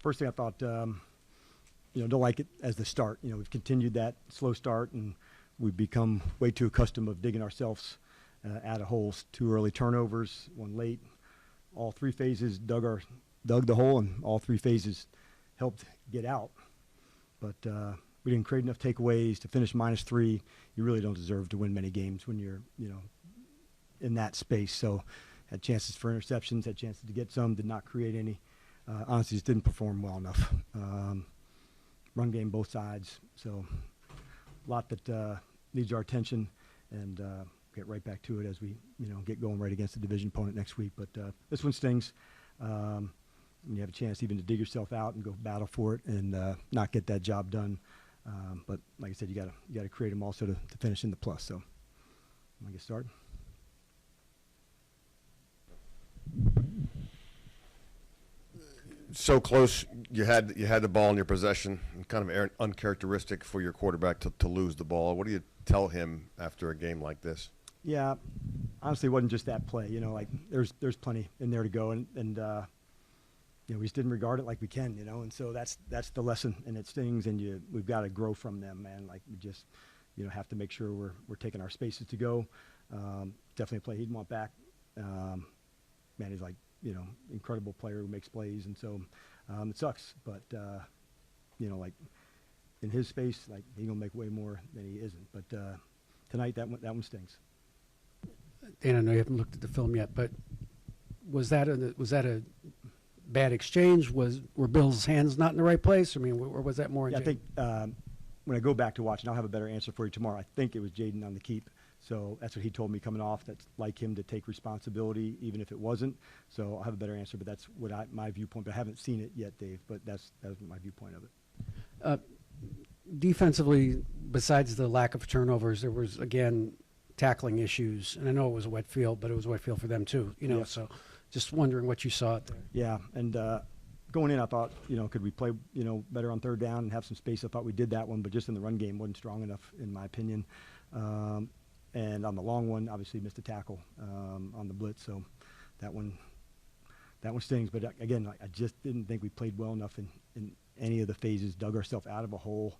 first thing I thought, don't like it as the start. We've continued that slow start, and we've become way too accustomed of digging ourselves out of holes. 2 early turnovers, 1 late. All 3 phases dug the hole, and all 3 phases helped get out. But we didn't create enough takeaways to finish -3. You really don't deserve to win many games when you're, in that space. So had chances for interceptions, had chances to get some, did not create any. Honestly, just didn't perform well enough. Run game both sides. So a lot that needs our attention, and get right back to it as we, get going right against the division opponent next week. But this one stings. You have a chance even to dig yourself out and go battle for it and not get that job done. But like I said, you gotta create them also to finish in the plus. So I'm gonna get started. So close, you had the ball in your possession, and kind of uncharacteristic for your quarterback to lose the ball. What do you tell him after a game like this? Yeah, honestly, it wasn't just that play. Like there's plenty in there to go, and we just didn't regard it like we can, and so that's the lesson, and it stings, and we've got to grow from them, man. Like we just, have to make sure we're taking our spaces to go. Definitely a play he'd want back. Man, he's like, incredible player who makes plays, and so it sucks, but like in his space, like he's gonna make way more than he isn't. But tonight, that one stings. Dan, I know you haven't looked at the film yet, but was that a bad exchange? Were Bill's hands not in the right place? I mean, or was that more? Yeah, I think when I go back to watch, and I'll have a better answer for you tomorrow. I think it was Jayden on the keep. So that's what he told me coming off. That's like him to take responsibility, even if it wasn't. So I'll have a better answer, but that's what my viewpoint. But I haven't seen it yet, Dave. But that's my viewpoint of it. Defensively, besides the lack of turnovers, there was again tackling issues, and I know it was a wet field, but it was a wet field for them too. Yeah. So just wondering what you saw out there. Yeah, and going in, I thought, could we play, better on 3rd down and have some space? I thought we did that one, but just in the run game wasn't strong enough, in my opinion. And on the long one, obviously missed a tackle on the blitz, so that one stings. But again, I just didn't think we played well enough in any of the phases. Dug ourselves out of a hole,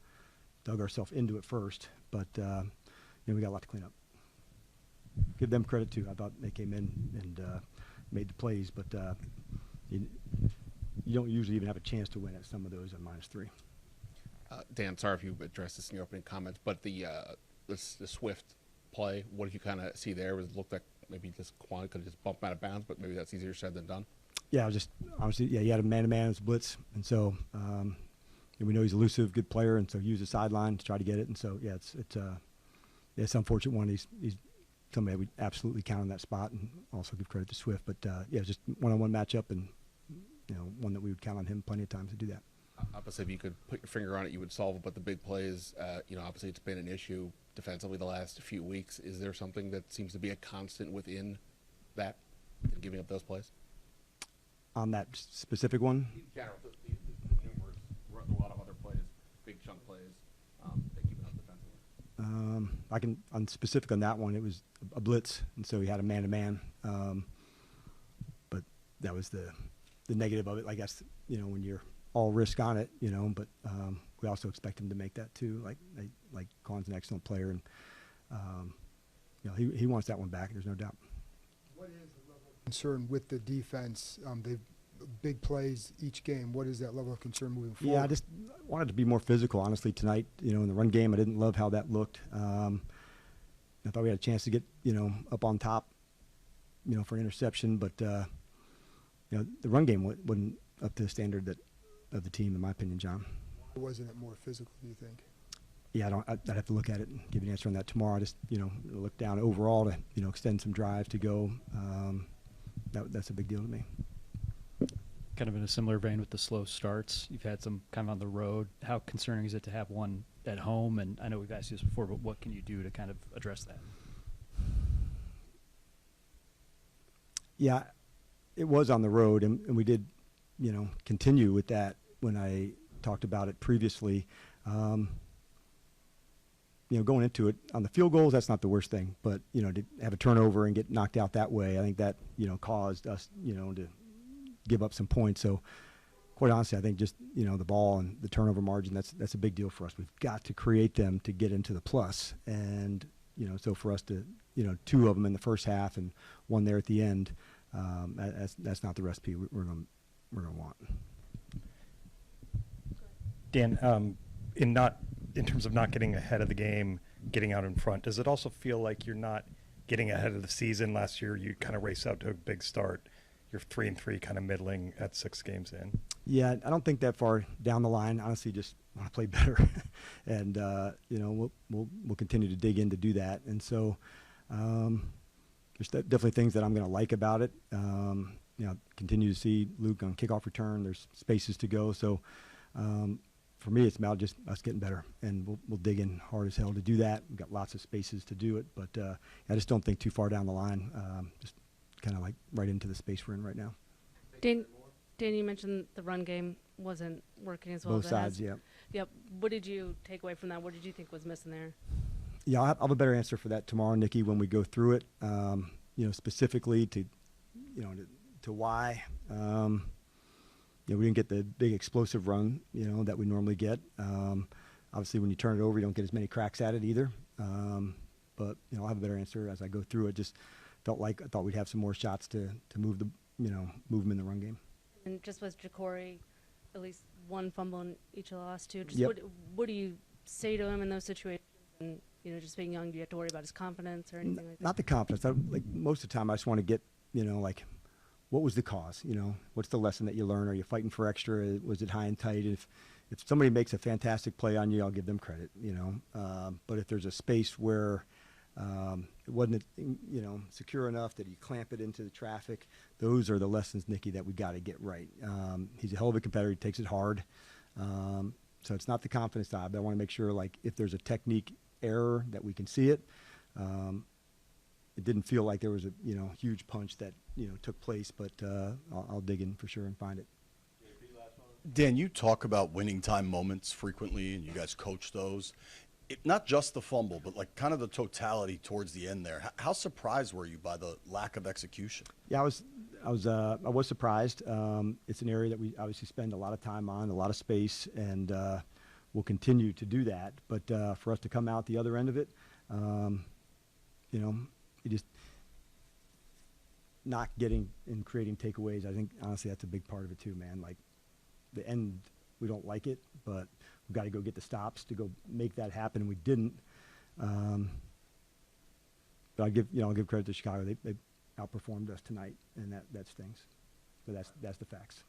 dug ourselves into it first, but we got a lot to clean up. Give them credit too. I thought they came in and made the plays, but you don't usually even have a chance to win at some of those at -3. Dan, sorry if you addressed this in your opening comments, but the Swift play, what did you kind of see there? Was it looked like maybe just Quinn could have just bumped out of bounds, but maybe that's easier said than done? Yeah, it was just honestly, he had a man-to-man as blitz, and so we know he's elusive, good player, and so he used the sideline to try to get it, and so yeah, it's unfortunate one. He's somebody we absolutely count on that spot, and also give credit to Swift, but yeah, just one-on-one matchup, and one that we would count on him plenty of times to do that. Obviously, if you could put your finger on it, you would solve it. But the big plays, obviously, it's been an issue defensively the last few weeks. Is there something that seems to be a constant within that, giving up those plays? On that specific one? In general, the numerous, a lot of other plays, big chunk plays, that keep it up defensively. On specific on that one, it was a blitz, and so he had a man-to-man. But that was the negative of it, I guess. When you're all risk on it, but we also expect him to make that too. Like Quann's an excellent player, and he wants that one back. There's no doubt. What is the level of concern with the defense? They've big plays each game. What is that level of concern moving forward? Yeah, I just wanted to be more physical, honestly, tonight. In the run game, I didn't love how that looked. I thought we had a chance to get up on top, for an interception, but the run game wasn't up to the standard of the team, in my opinion, John. Wasn't it more physical, do you think? Yeah, I'd have to look at it and give you an answer on that tomorrow. I just, look down overall to, extend some drive to go. That's a big deal to me. Kind of in a similar vein with the slow starts, you've had some kind of on the road. How concerning is it to have one at home? And I know we've asked you this before, but what can you do to kind of address that? Yeah, it was on the road, and we did, continue with that when I talked about it previously. Going into it on the field goals, that's not the worst thing, but to have a turnover and get knocked out that way, I think that caused us to give up some points. So quite honestly, I think just, the ball and the turnover margin, that's a big deal for us. We've got to create them to get into the plus. And, so for us to, 2 of them in the first half and 1 there at the end, that's not the recipe we're going to want. Dan, in terms of not getting ahead of the game, getting out in front, does it also feel like you're not getting ahead of the season? Last year, you kind of raced out to a big start. You're 3-3, kind of middling at 6 games in. Yeah, I don't think that far down the line. Honestly, just want to play better, and we'll continue to dig in to do that. And so, there's definitely things that I'm going to like about it. Continue to see Luke on kickoff return. There's spaces to go. So, for me, it's about just us getting better, and we'll dig in hard as hell to do that. We've got lots of spaces to do it, but I just don't think too far down the line. Just kind of like right into the space we're in right now. Dan, you mentioned the run game wasn't working as well Both as sides, it has. yeah. Yep. What did you take away from that? What did you think was missing there? Yeah, I'll have a better answer for that tomorrow, Nikki, when we go through it. Specifically to why. We didn't get the big explosive run, that we normally get. Obviously, when you turn it over, you don't get as many cracks at it either. But I'll have a better answer as I go through it. Just I thought we'd have some more shots to move them in the run game. And just with Ja'Cory, at least 1 fumble in each of the last 2. Just Yep. what do you say to him in those situations? And just being young, do you have to worry about his confidence or anything like that? Not the confidence. Most of the time, I just want to get what was the cause? What's the lesson that you learn? Are you fighting for extra? Was it high and tight? If somebody makes a fantastic play on you, I'll give them credit. But if there's a space where it wasn't secure enough that you clamp it into the traffic, those are the lessons, Nikki, that we got to get right. He's a hell of a competitor. He takes it hard. So it's not the confidence side, but I want to make sure if there's a technique error that we can see it. It didn't feel like there was a huge punch that took place, but I'll dig in for sure and find it. Dan, you talk about winning time moments frequently, and you guys coach those. Not just the fumble, but kind of the totality towards the end there. How surprised were you by the lack of execution? Yeah, I was surprised. It's an area that we obviously spend a lot of time on, a lot of space, and we'll continue to do that. But for us to come out the other end of it, it just not getting and creating takeaways. I think honestly that's a big part of it too, man. The end, we don't like it, but we've got to go get the stops to go make that happen, and we didn't. But I'll give credit to Chicago. They outperformed us tonight, and that stings. But that's the facts.